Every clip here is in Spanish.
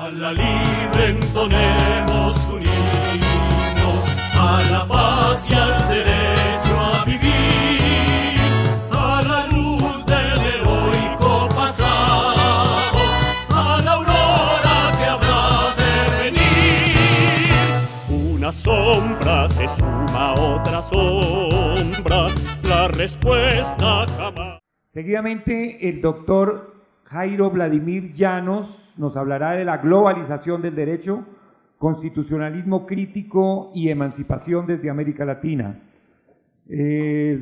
A la libre entonemos un himno, a la paz y al derecho a vivir, a la luz del heroico pasado, a la aurora que habrá de venir. Una sombra se suma a otra sombra, la respuesta jamás. Seguidamente, el doctor Jairo Vladimir Llanos nos hablará de la globalización del derecho, constitucionalismo crítico y emancipación desde América Latina.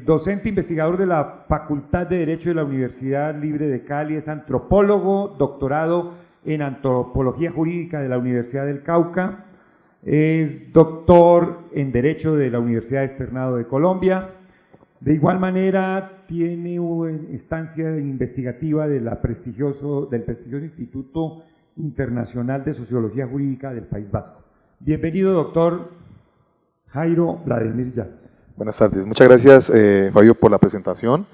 Docente investigador de la Facultad de Derecho de la Universidad Libre de Cali, es antropólogo, doctorado en antropología jurídica de la Universidad del Cauca, es doctor en Derecho de la Universidad Externado de Colombia. De igual manera, tiene una estancia investigativa del prestigioso Instituto Internacional de Sociología Jurídica del País Vasco. Bienvenido, doctor Jairo Vladimir Llanos. Buenas tardes, muchas gracias Fabio por la presentación.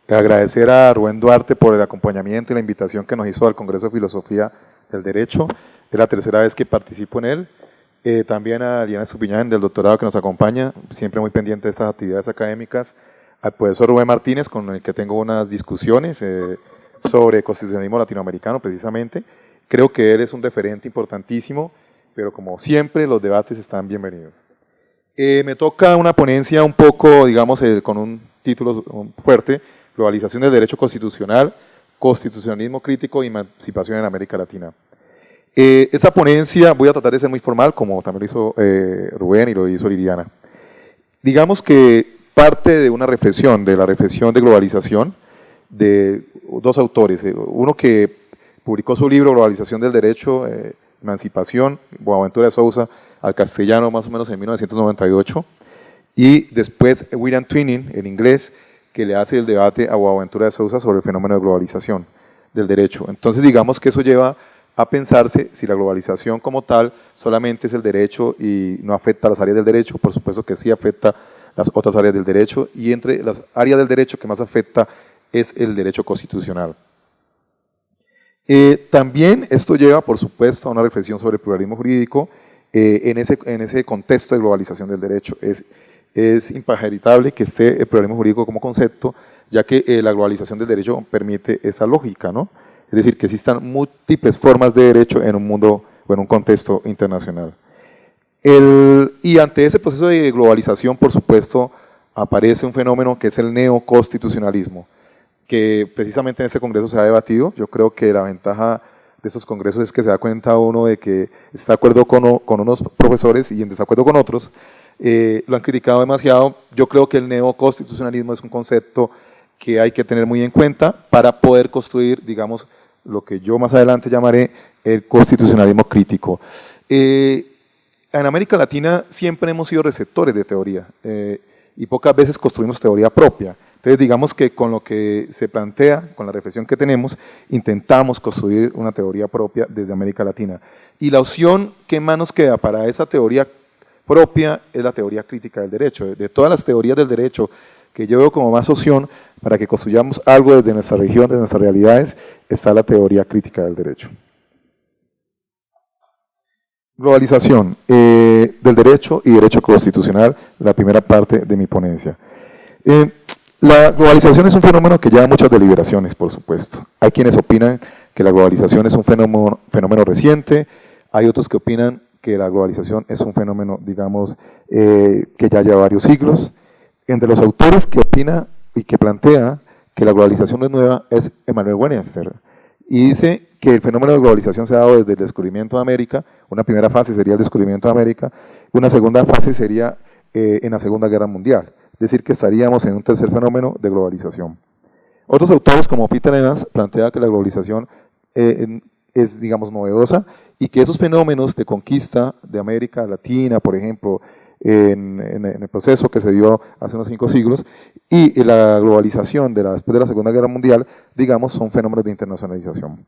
Agradecer a Rubén Duarte por el acompañamiento y la invitación que nos hizo al Congreso de Filosofía del Derecho. Es la tercera vez que participo en él. También a Diana Estupiñán del doctorado que nos acompaña, siempre muy pendiente de estas actividades académicas, al profesor Rubén Martínez, con el que tengo unas discusiones sobre constitucionalismo latinoamericano precisamente. Creo que él es un referente importantísimo, pero como siempre los debates están bienvenidos. Me toca una ponencia un poco, digamos, con un título fuerte, Globalización del Derecho Constitucional, Constitucionalismo Crítico y Emancipación en América Latina. Esta ponencia voy a tratar de ser muy formal, como también lo hizo Rubén y lo hizo Liliana. Digamos que parte de una reflexión, de la reflexión de globalización, de dos autores. Uno que publicó su libro Globalización del Derecho, Emancipación, Boaventura de Sousa, al castellano más o menos en 1998, y después William Twining, en inglés, que le hace el debate a Boaventura de Sousa sobre el fenómeno de globalización del derecho. Entonces digamos que eso lleva a pensarse si la globalización como tal solamente es el derecho y no afecta a las áreas del derecho. Por supuesto que sí afecta las otras áreas del derecho, y entre las áreas del derecho que más afecta es el derecho constitucional. También esto lleva, por supuesto, a una reflexión sobre el pluralismo jurídico en ese contexto de globalización del derecho. Es imparitable que esté el pluralismo jurídico como concepto, ya que la globalización del derecho permite esa lógica, ¿no? Es decir, que existan múltiples formas de derecho en un mundo o en un contexto internacional. Y ante ese proceso de globalización, por supuesto, aparece un fenómeno que es el neoconstitucionalismo, que precisamente en este congreso se ha debatido. Yo creo que la ventaja de estos congresos es que se da cuenta uno de que está de acuerdo con unos profesores y en desacuerdo con otros. Lo han criticado demasiado. Yo creo que el neoconstitucionalismo es un concepto que hay que tener muy en cuenta para poder construir, digamos, lo que yo más adelante llamaré el constitucionalismo crítico. En América Latina siempre hemos sido receptores de teoría y pocas veces construimos teoría propia. Entonces digamos que con lo que se plantea, con la reflexión que tenemos, intentamos construir una teoría propia desde América Latina. Y la opción que más nos queda para esa teoría propia es la teoría crítica del derecho. De todas las teorías del derecho que yo veo como más opción para que construyamos algo desde nuestra región, desde nuestras realidades, está la teoría crítica del derecho. Globalización del derecho y derecho constitucional, la primera parte de mi ponencia. La globalización es un fenómeno que lleva muchas deliberaciones, por supuesto. Hay quienes opinan que la globalización es un fenómeno reciente, hay otros que opinan que la globalización es un fenómeno, digamos, que ya lleva varios siglos. Entre los autores que opina y que plantea que la globalización no es nueva es Emanuel Werenster, y dice que el fenómeno de globalización se ha dado desde el descubrimiento de América. Una primera fase sería el descubrimiento de América, una segunda fase sería en la Segunda Guerra Mundial, es decir, que estaríamos en un tercer fenómeno de globalización. Otros autores como Peter Evans plantea que la globalización es, digamos, novedosa y que esos fenómenos de conquista de América Latina, por ejemplo, en el proceso que se dio hace unos 5 siglos, y la globalización después de la Segunda Guerra Mundial, digamos, son fenómenos de internacionalización.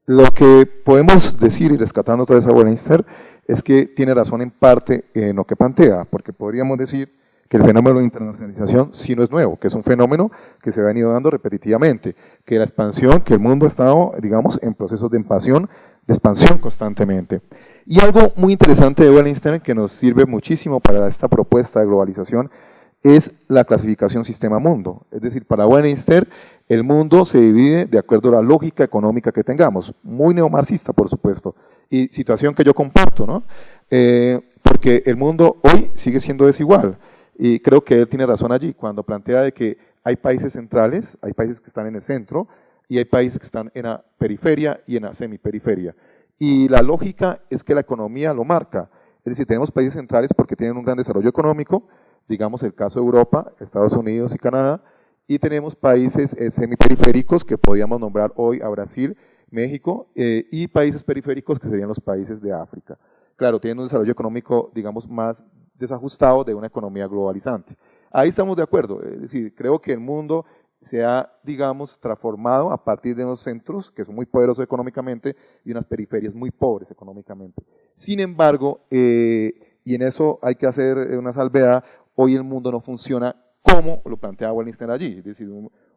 Lo que podemos decir y rescatarnos de esa Werenster es que tiene razón en parte en lo que plantea, porque podríamos decir que el fenómeno de internacionalización sí no es nuevo, que es un fenómeno que se ha venido dando repetitivamente, que la expansión, que el mundo ha estado, digamos, en procesos de expansión de expansión constantemente. Y algo muy interesante de Wallenstein que nos sirve muchísimo para esta propuesta de globalización es la clasificación sistema-mundo. Es decir, para Wallenstein el mundo se divide de acuerdo a la lógica económica que tengamos, muy neomarxista por supuesto, y situación que yo comparto, ¿no? Porque el mundo hoy sigue siendo desigual, y creo que él tiene razón allí, cuando plantea de que hay países centrales, hay países que están en el centro, y hay países que están en la periferia y en la semiperiferia. Y la lógica es que la economía lo marca, es decir, tenemos países centrales porque tienen un gran desarrollo económico, digamos el caso de Europa, Estados Unidos y Canadá, y tenemos países semiperiféricos que podríamos nombrar hoy a Brasil, México, y países periféricos que serían los países de África. Claro, tienen un desarrollo económico, digamos, más desajustado de una economía globalizante. Ahí estamos de acuerdo, es decir, creo que el mundo se ha, digamos, transformado a partir de unos centros que son muy poderosos económicamente y unas periferias muy pobres económicamente. Sin embargo, y en eso hay que hacer una salvedad, hoy el mundo no funciona como lo planteaba Wallenstein allí, es decir,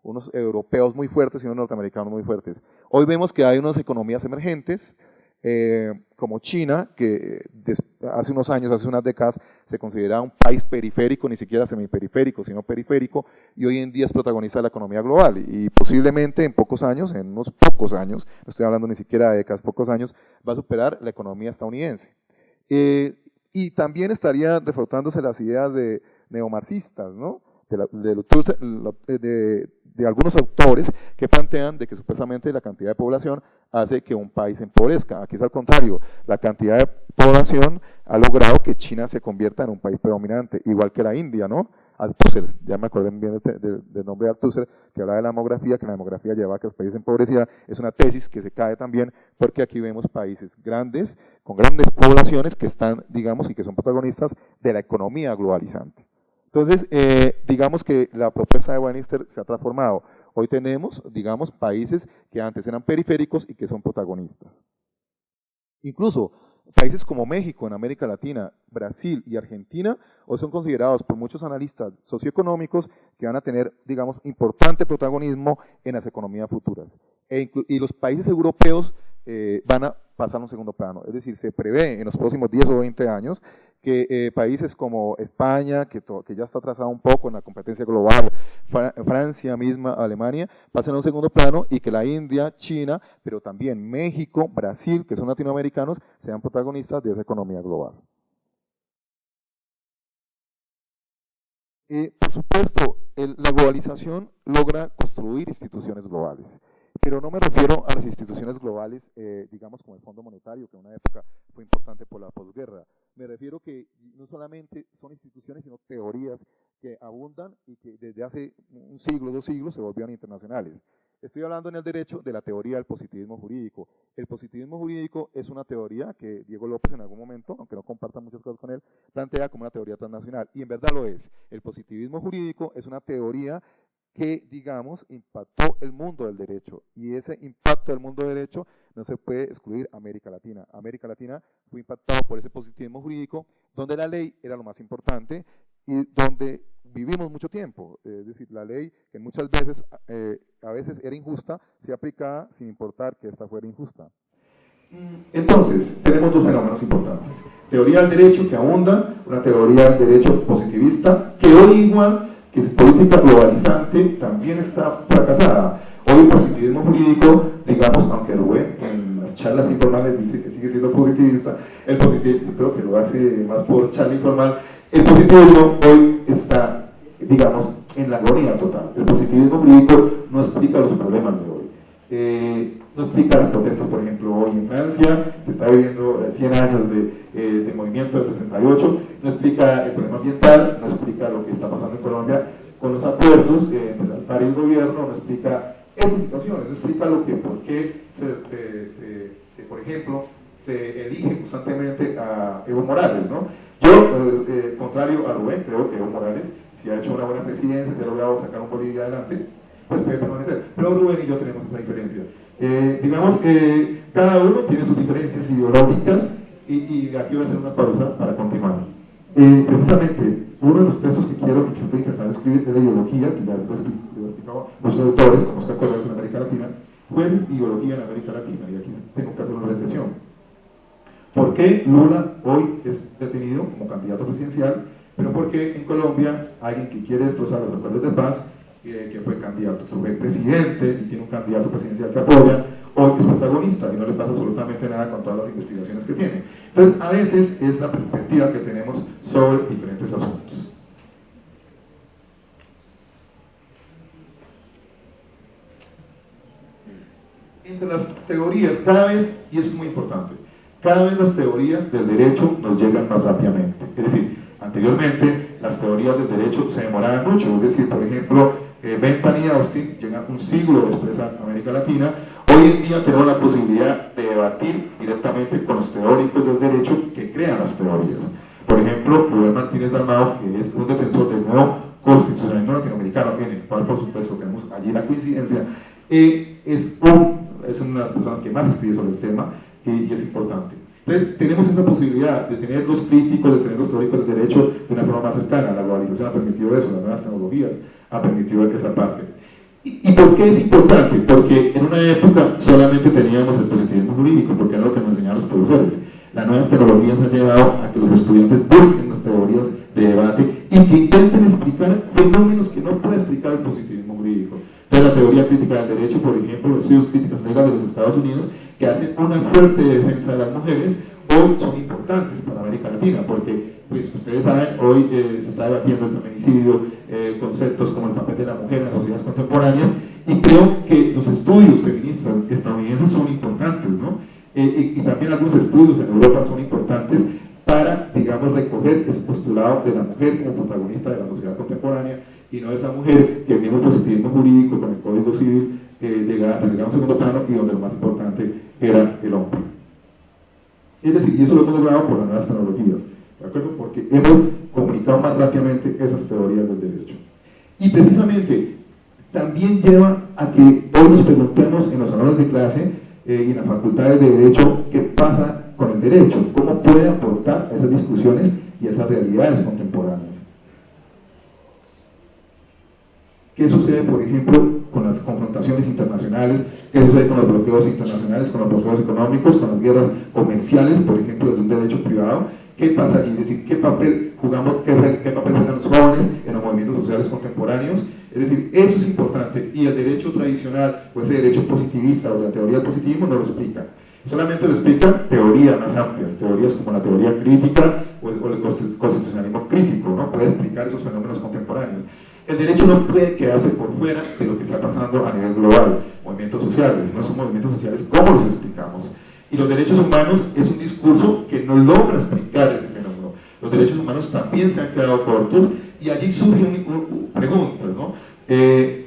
unos europeos muy fuertes y unos norteamericanos muy fuertes. Hoy vemos que hay unas economías emergentes, como China, que hace unos años, hace unas décadas, se consideraba un país periférico, ni siquiera semiperiférico, sino periférico, y hoy en día es protagonista de la economía global, y posiblemente en pocos años, en unos pocos años, no estoy hablando ni siquiera de décadas, pocos años, va a superar la economía estadounidense. Y también estaría reforzándose las ideas de neomarxistas, ¿no? De algunos autores que plantean de que supuestamente la cantidad de población hace que un país empobrezca. Aquí es al contrario, la cantidad de población ha logrado que China se convierta en un país predominante, igual que la India, ¿no? Althusser, ya me acordé bien del nombre de Althusser, que habla de la demografía, que la demografía lleva a que los países empobrecieran, es una tesis que se cae también, porque aquí vemos países grandes, con grandes poblaciones que están, digamos, y que son protagonistas de la economía globalizante. Entonces, digamos que la propuesta de Wallenstein se ha transformado. Hoy tenemos, digamos, países que antes eran periféricos y que son protagonistas. Incluso países como México en América Latina, Brasil y Argentina, hoy son considerados por muchos analistas socioeconómicos que van a tener, digamos, importante protagonismo en las economías futuras. Y los países europeos van a pasar a un segundo plano. Es decir, se prevé en los próximos 10 o 20 años que países como España, que ya está atrasado un poco en la competencia global, Francia misma, Alemania, pasen a un segundo plano y que la India, China, pero también México, Brasil, que son latinoamericanos, sean protagonistas de esa economía global. Por supuesto, la globalización logra construir instituciones globales. Pero no me refiero a las instituciones globales, digamos como el Fondo Monetario, que en una época fue importante por la posguerra. Me refiero que no solamente son instituciones, sino teorías que abundan y que desde hace un siglo, 2 siglos, se volvieron internacionales. Estoy hablando en el derecho de la teoría del positivismo jurídico. El positivismo jurídico es una teoría que Diego López en algún momento, aunque no comparta muchas cosas con él, plantea como una teoría transnacional. Y en verdad lo es. El positivismo jurídico es una teoría que, digamos, impactó el mundo del derecho, y ese impacto del mundo del derecho no se puede excluir a América Latina. América Latina fue impactado por ese positivismo jurídico, donde la ley era lo más importante y donde vivimos mucho tiempo, es decir, la ley que muchas veces, a veces era injusta, se aplicaba sin importar que esta fuera injusta. Entonces, tenemos 2 fenómenos importantes. Teoría del derecho que abunda, una teoría del derecho positivista, que hoy igual que su política globalizante también está fracasada. Hoy el positivismo jurídico, digamos, aunque Rubén en las charlas informales dice que sigue siendo positivista, el positivismo, creo que lo hace más por charla informal, el positivismo hoy está, digamos, en la agonía total. El positivismo jurídico no explica los problemas de hoy. No explica las protestas, por ejemplo, hoy en Francia, se está viviendo 100 años de movimiento del 68, no explica el problema ambiental, no explica lo que está pasando en Colombia con los acuerdos entre las FARC y el gobierno, no explica esas situaciones, no explica por qué, por ejemplo, se elige constantemente a Evo Morales, ¿no? Yo, contrario a Rubén, creo que Evo Morales, si ha hecho una buena presidencia, se ha logrado sacar un Bolivia adelante, pues puede permanecer. Pero Rubén y yo tenemos esa diferencia. Digamos que cada uno tiene sus diferencias ideológicas y aquí voy a hacer una pausa para continuar. Precisamente, uno de los textos que estoy intentando escribir es de ideología, que ya he explicado muchos autores, como Oscar Correas en América Latina, Jueces y ideología en América Latina, y aquí tengo que hacer una reflexión. ¿Por qué Lula hoy es detenido como candidato presidencial? Pero ¿por qué en Colombia alguien que quiere destrozar los acuerdos de paz, que fue candidato, que fue presidente y tiene un candidato presidencial que apoya, hoy es protagonista y no le pasa absolutamente nada con todas las investigaciones que tiene? Entonces, a veces es la perspectiva que tenemos sobre diferentes asuntos. Entre las teorías, cada vez, y eso es muy importante, cada vez las teorías del derecho nos llegan más rápidamente. Es decir, anteriormente las teorías del derecho se demoraban mucho, es decir, por ejemplo, Bentham y Austin llegan un siglo después a América Latina. Hoy en día tenemos la posibilidad de debatir directamente con los teóricos del derecho que crean las teorías. Por ejemplo, Rubén Martínez Dalmau, que es un defensor del nuevo constitucionalismo latinoamericano, en el cual por supuesto tenemos allí la coincidencia, es una de las personas que más escribe sobre el tema y es importante. Entonces, tenemos esa posibilidad de tener los críticos, de tener los teóricos del derecho de una forma más cercana. La globalización ha permitido eso, las nuevas tecnologías han permitido esa parte. ¿Y por qué es importante? Porque en una época solamente teníamos el positivismo jurídico, porque era lo que nos enseñaban los profesores. Las nuevas tecnologías han llevado a que los estudiantes busquen las teorías de debate y que intenten explicar fenómenos que no puede explicar el positivismo jurídico. Entonces, la teoría crítica del derecho, por ejemplo, los estudios críticas legales de los Estados Unidos, que hacen una fuerte defensa de las mujeres, hoy son importantes para América Latina, porque, pues, ustedes saben, hoy se está debatiendo el feminicidio, conceptos como el papel de la mujer en las sociedades contemporáneas, y creo que los estudios feministas estadounidenses son importantes, ¿no? Y también algunos estudios en Europa son importantes para, digamos, recoger ese postulado de la mujer como protagonista de la sociedad contemporánea, y no esa mujer que viene el positivismo jurídico con el Código Civil relegado a un segundo plano y donde lo más importante era el hombre. Es decir, y eso lo hemos logrado por las nuevas tecnologías, ¿de acuerdo? Porque hemos comunicado más rápidamente esas teorías del derecho. Y precisamente también lleva a que hoy nos preguntemos en los salones de clase y en las facultades de derecho qué pasa con el derecho, cómo puede aportar a esas discusiones y a esas realidades contemporáneas. ¿Qué sucede, por ejemplo, con las confrontaciones internacionales? ¿Qué sucede con los bloqueos internacionales, con los bloqueos económicos, con las guerras comerciales, por ejemplo, desde un derecho privado? ¿Qué pasa allí? Es decir, ¿qué papel jugamos, qué papel juegan los jóvenes en los movimientos sociales contemporáneos? Es decir, eso es importante, y el derecho tradicional, o ese derecho positivista, o la teoría del positivismo, no lo explica. Solamente lo explican teorías más amplias, teorías como la teoría crítica o el constitucionalismo crítico, ¿no? Puede explicar esos fenómenos contemporáneos. El derecho no puede quedarse por fuera de lo que está pasando a nivel global. Movimientos sociales, no son movimientos sociales, ¿cómo los explicamos? Y los derechos humanos es un discurso que no logra explicar ese fenómeno. Los derechos humanos también se han quedado cortos y allí surgen preguntas, ¿no?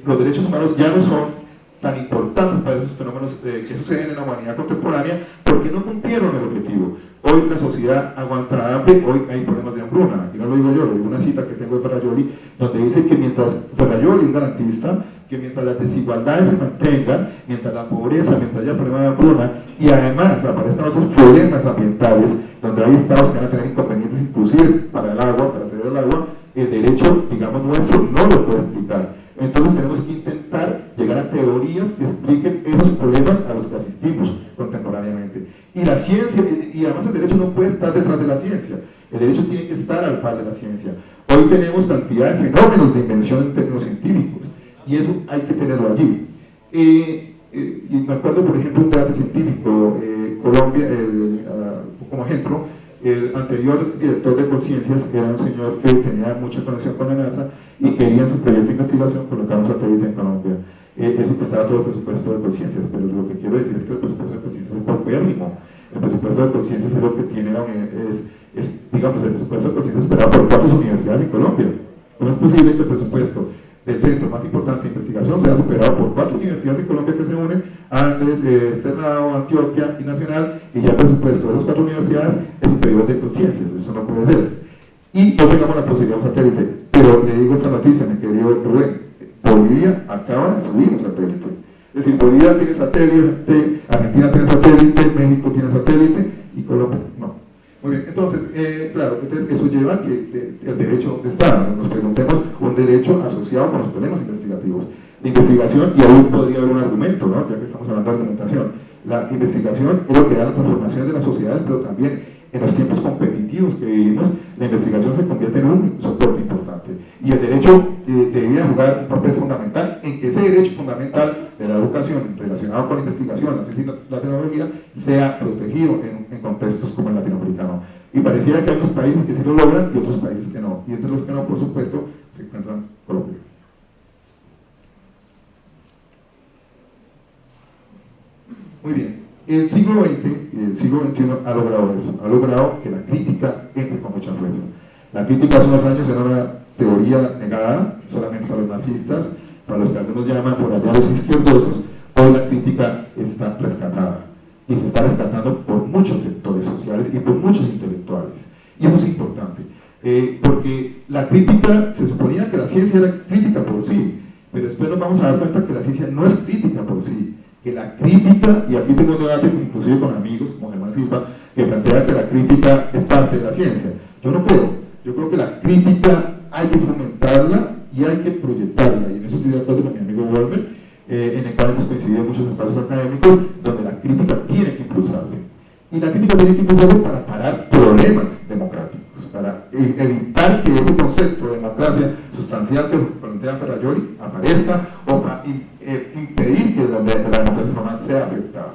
Los derechos humanos ya no son tan importantes para esos fenómenos que suceden en la humanidad contemporánea porque no cumplieron el objetivo. Hoy la sociedad aguanta hambre, hoy hay problemas de hambruna, y no lo digo yo, lo digo una cita que tengo de Ferrajoli, donde dice que mientras Ferrajoli, un garantista, que mientras las desigualdades se mantengan, mientras la pobreza, mientras haya problemas de hambruna, y además aparezcan otros problemas ambientales, donde hay estados que van a tener inconvenientes inclusive para el agua, para acceder al agua, el derecho, digamos, nuestro no lo puede explicar. Entonces tenemos que intentar llegar a teorías que expliquen esos problemas a los que asistimos contemporáneamente. Y la ciencia, y además el derecho no puede estar detrás de la ciencia, el derecho tiene que estar al par de la ciencia. Hoy tenemos cantidad de fenómenos de invención en tecnocientíficos, y eso hay que tenerlo allí. Y me acuerdo, por ejemplo, un debate científico, Colombia, como ejemplo, el anterior director de Conciencias era un señor que tenía mucha conexión con la NASA y quería en su proyecto de investigación colocar un satélite en Colombia. Eso costaba todo el presupuesto de Conciencias, pero lo que quiero decir es que el presupuesto de Conciencias es paupérrimo. El presupuesto de Conciencias es lo que tiene digamos, el presupuesto de Conciencias esperado por 4 universidades en Colombia. ¿Cómo es posible que el presupuesto del centro más importante de investigación sea superado por 4 universidades en Colombia que se unen, Andes, Externado, Antioquia y Nacional, y ya el presupuesto de esas 4 universidades es superior al de Conciencias? Eso no puede ser. Y no tengamos la posibilidad de un satélite. Pero le digo esta noticia, mi querido Rubén, Bolivia acaba de subir un satélite. Es decir, Bolivia tiene satélite, Argentina tiene satélite, México tiene satélite y Colombia no. Muy bien, entonces, claro, entonces eso lleva a que el derecho, ¿dónde está? Nos preguntemos un derecho asociado con los problemas investigativos. Investigación, y ahí podría haber un argumento, ¿no? Ya que estamos hablando de argumentación. La investigación es lo que da la transformación de las sociedades, pero también en los tiempos competitivos que vivimos, la investigación se convierte en un soporte importante. Y el derecho debería jugar un papel fundamental en que ese derecho fundamental de la educación relacionado con la investigación, la ciencia y la tecnología, sea protegido en contextos como el latinoamericano. Y pareciera que hay unos países que sí lo logran y otros países que no. Y entre los que no, por supuesto, se encuentran Colombia. Muy bien, el siglo XX y el siglo XXI ha logrado eso, ha logrado que la crítica entre con mucha fuerza. La crítica hace unos años era una teoría negada solamente para los marxistas, para los que algunos llaman por allá los izquierdosos. Hoy la crítica está rescatada y se está rescatando por muchos sectores sociales y por muchos intelectuales. Y eso es importante, porque la crítica, se suponía que la ciencia era crítica por sí, pero después nos vamos a dar cuenta que la ciencia no es crítica por sí, que la crítica, y aquí tengo un debate inclusive con amigos como Germán Silva, que plantea que la crítica es parte de la ciencia. Yo no creo, yo creo que la crítica hay que fomentarla y hay que proyectarla, y en eso estoy de acuerdo con mi amigo Wolmer, en el cual hemos coincidido en muchos espacios académicos donde la crítica tiene que impulsarse. Y la crítica tiene que impulsarse para parar problemas democráticos, para evitar que ese concepto de democracia sustancial que plantea Ferrajoli aparezca, o para impedir que la democracia formal sea afectada.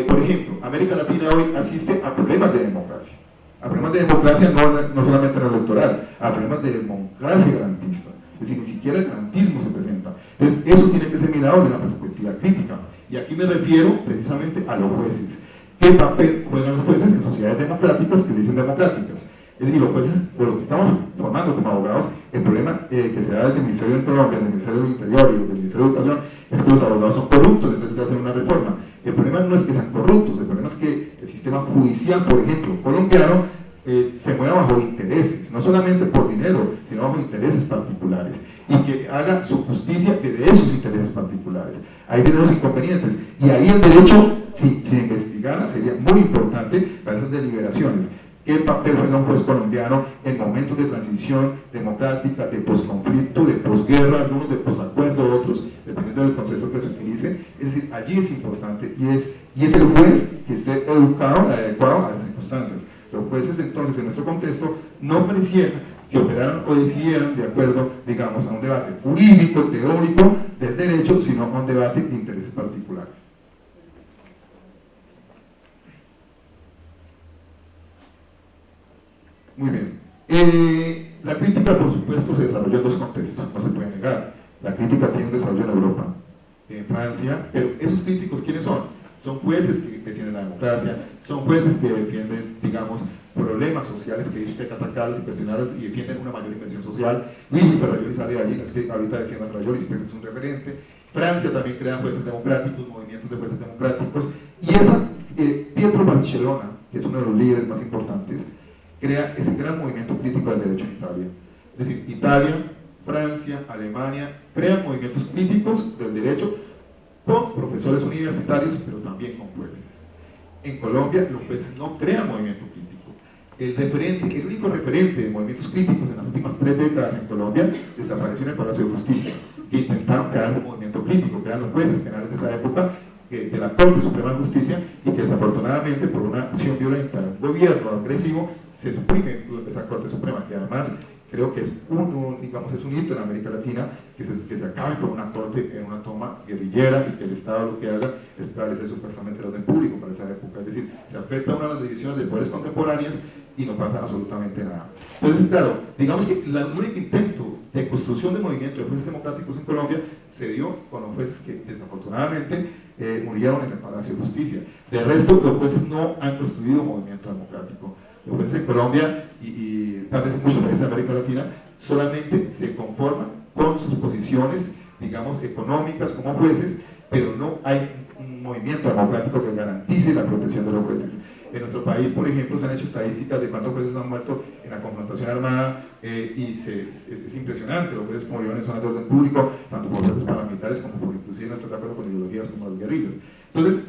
Por ejemplo, América Latina hoy asiste a problemas de democracia. A problemas de democracia no solamente en lo electoral, a problemas de democracia garantista. Es decir, ni siquiera el garantismo se presenta. Entonces, eso tiene que ser mirado desde la perspectiva crítica. Y aquí me refiero precisamente a los jueces. ¿Qué papel juegan los jueces en sociedades democráticas que se dicen democráticas? Es decir, los jueces, por lo que estamos formando como abogados, el problema que se da desde el Ministerio de Colombia, del Ministerio del Interior y del Ministerio de Educación, es que los abogados son corruptos, entonces hay que hacer una reforma. El problema no es que sean corruptos, el problema es que el sistema judicial, por ejemplo, colombiano, se mueva bajo intereses, no solamente por dinero, sino bajo intereses particulares, y que haga su justicia desde esos intereses particulares. Ahí tiene los inconvenientes, y ahí el derecho, si investigara, sería muy importante para esas deliberaciones. ¿Qué papel juega un juez colombiano en momentos de transición democrática, de posconflicto, de posguerra, algunos de posacuerdo, otros, dependiendo del concepto que se utilice? Es decir, allí es importante, y es el juez que esté educado, adecuado a esas circunstancias. Los jueces, entonces, en nuestro contexto, no parecieran que operaran o decidieran de acuerdo, digamos, a un debate jurídico, teórico del derecho, sino a un debate de intereses particulares. Muy bien. La crítica, por supuesto, se desarrolló en dos contextos, no se puede negar. La crítica tiene un desarrollo en Europa, en Francia, pero esos críticos, ¿quiénes son? Son jueces que defienden la democracia, son jueces que defienden, digamos, problemas sociales que dicen que hay que atacarlos y cuestionarlos y defienden una mayor inversión social. Y Ferrajoli sale de allí, no es que ahorita defienda a Ferrajoli, siempre es un referente. Francia también crea jueces democráticos, movimientos de jueces democráticos, y Pietro Barcellona, que es uno de los líderes más importantes, crea ese gran movimiento crítico del derecho en Italia. Es decir, Italia, Francia, Alemania crean movimientos críticos del derecho con profesores universitarios, pero también con jueces. En Colombia, los jueces no crean movimiento crítico. El único referente de movimientos críticos en las últimas 3 décadas en Colombia desapareció en el Palacio de Justicia, que intentaron crear un movimiento crítico, que eran los jueces penales de esa época, de la Corte Suprema de Justicia, y que desafortunadamente, por una acción violenta de un gobierno agresivo, se suprime esa Corte Suprema, que además creo que es un hito en América Latina, que se acabe con una corte en una toma guerrillera, y que el Estado lo que haga es establecer supuestamente el orden público para esa época. Es decir, se afecta una de las divisiones de poderes contemporáneas y no pasa absolutamente nada. Entonces, claro, digamos que el único intento de construcción de movimiento de jueces democráticos en Colombia se dio con los jueces que desafortunadamente murieron en el Palacio de Justicia. De resto, los jueces no han construido movimiento democrático. Los jueces en Colombia y tal vez en muchos países de América Latina solamente se conforman con sus posiciones, digamos, económicas como jueces, pero no hay un movimiento democrático que garantice la protección de los jueces. En nuestro país, por ejemplo, se han hecho estadísticas de cuántos jueces han muerto en la confrontación armada, y es impresionante. Los jueces murieron en zonas de orden público, tanto por fuerzas paramilitares como por inclusive no estar de acuerdo con ideologías como las guerrillas. Entonces,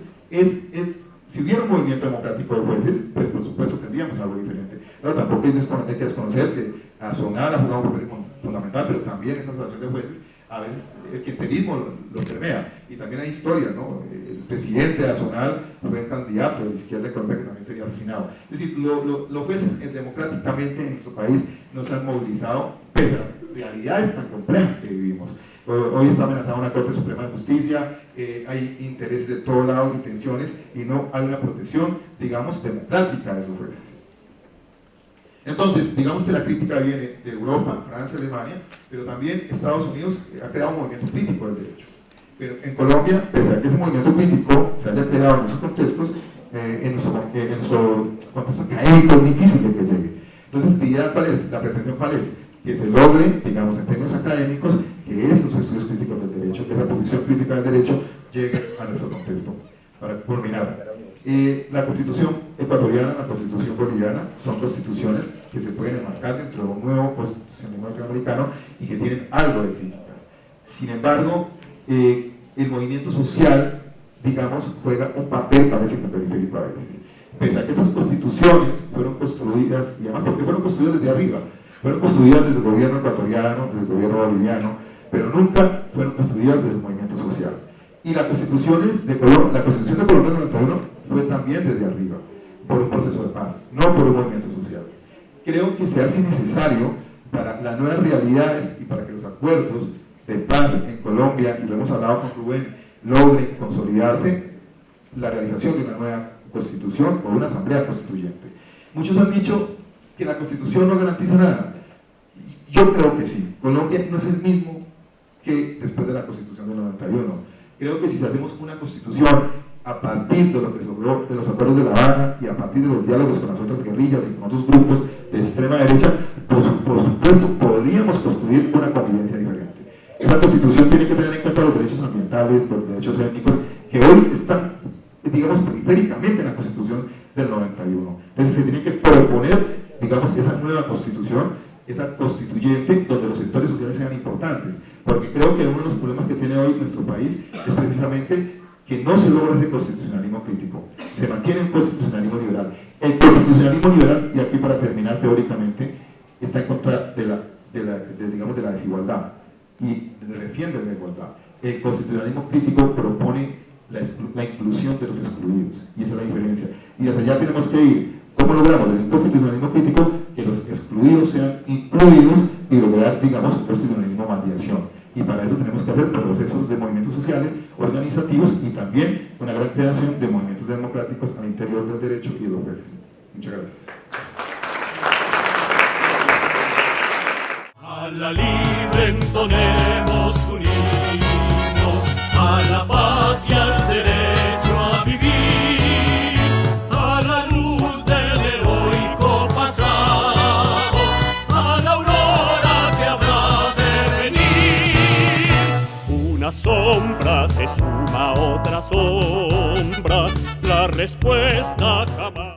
si hubiera un movimiento democrático de jueces, pues por supuesto tendríamos algo diferente. Pero tampoco hay que desconocer que Azonal ha jugado un papel fundamental, pero también esa asociación de jueces a veces el clientelismo lo permea, y también hay historias, ¿no? El presidente Azonal fue candidato de la izquierda de Colombia que también sería asesinado. Es decir, los jueces democráticamente en nuestro país no se han movilizado pese a las realidades tan complejas que vivimos. Hoy está amenazada una Corte Suprema de Justicia, hay intereses de todo lado y tensiones, y no hay una protección, digamos, democrática de esos jueces. Entonces, digamos que la crítica viene de Europa, Francia, Alemania, pero también Estados Unidos ha creado un movimiento crítico del derecho. Pero en Colombia, pese a que ese movimiento crítico se haya creado en esos contextos, en su contexto académico es difícil de que llegue. Entonces, la idea cuál es, la pretensión cuál es, que se logre, digamos, en términos académicos, que esos estudios críticos del derecho, que esa posición crítica del derecho llegue a nuestro contexto. Para culminar, la Constitución ecuatoriana, la Constitución boliviana, son constituciones que se pueden enmarcar dentro de un nuevo constitucionalismo latinoamericano y que tienen algo de críticas. Sin embargo, el movimiento social, digamos, juega un papel, parece que periférico a veces. Pese a que esas constituciones fueron construidas, y además porque fueron construidas desde arriba, fueron construidas desde el gobierno ecuatoriano, desde el gobierno boliviano, pero nunca fueron construidas desde el movimiento social. Y la Constitución de Colombia del 91 fue también desde arriba, por un proceso de paz, no por un movimiento social. Creo que se hace necesario para las nuevas realidades y para que los acuerdos de paz en Colombia, y lo hemos hablado con Rubén, logren consolidarse, la realización de una nueva constitución o una asamblea constituyente. Muchos han dicho que la Constitución no garantiza nada. Yo creo que sí. Colombia no es el mismo que después de la Constitución del 91. Creo que si hacemos una constitución a partir de lo que se logró de los acuerdos de La Habana y a partir de los diálogos con las otras guerrillas y con otros grupos de extrema derecha, por supuesto podríamos construir una convivencia diferente. Esa constitución tiene que tener en cuenta los derechos ambientales, los derechos étnicos, que hoy están, digamos, periféricamente en la Constitución del 91. Entonces se tiene que proponer, digamos, esa nueva constitución, esa constituyente, donde los sectores sociales sean importantes, porque creo que uno de los problemas que tiene hoy nuestro país es precisamente que no se logra ese constitucionalismo crítico, se mantiene un constitucionalismo liberal. El constitucionalismo liberal, y aquí para terminar teóricamente, está en contra de la desigualdad y defiende la igualdad. El constitucionalismo crítico propone la inclusión de los excluidos, y esa es la diferencia. Y hacia allá tenemos que ir. ¿Cómo logramos desde un constitucionalismo crítico que los excluidos sean incluidos y lograr, digamos, un constitucionalismo más de acción? Y para eso tenemos que hacer procesos de movimientos sociales, organizativos, y también una gran creación de movimientos democráticos al interior del derecho y de los jueces. Muchas gracias. A la libre entonemos un himno, a la paz y al derecho a vivir, a la luz del heroico pasado, a la aurora que habrá de venir. Una sombra se suma a otra sombra, la respuesta jamás.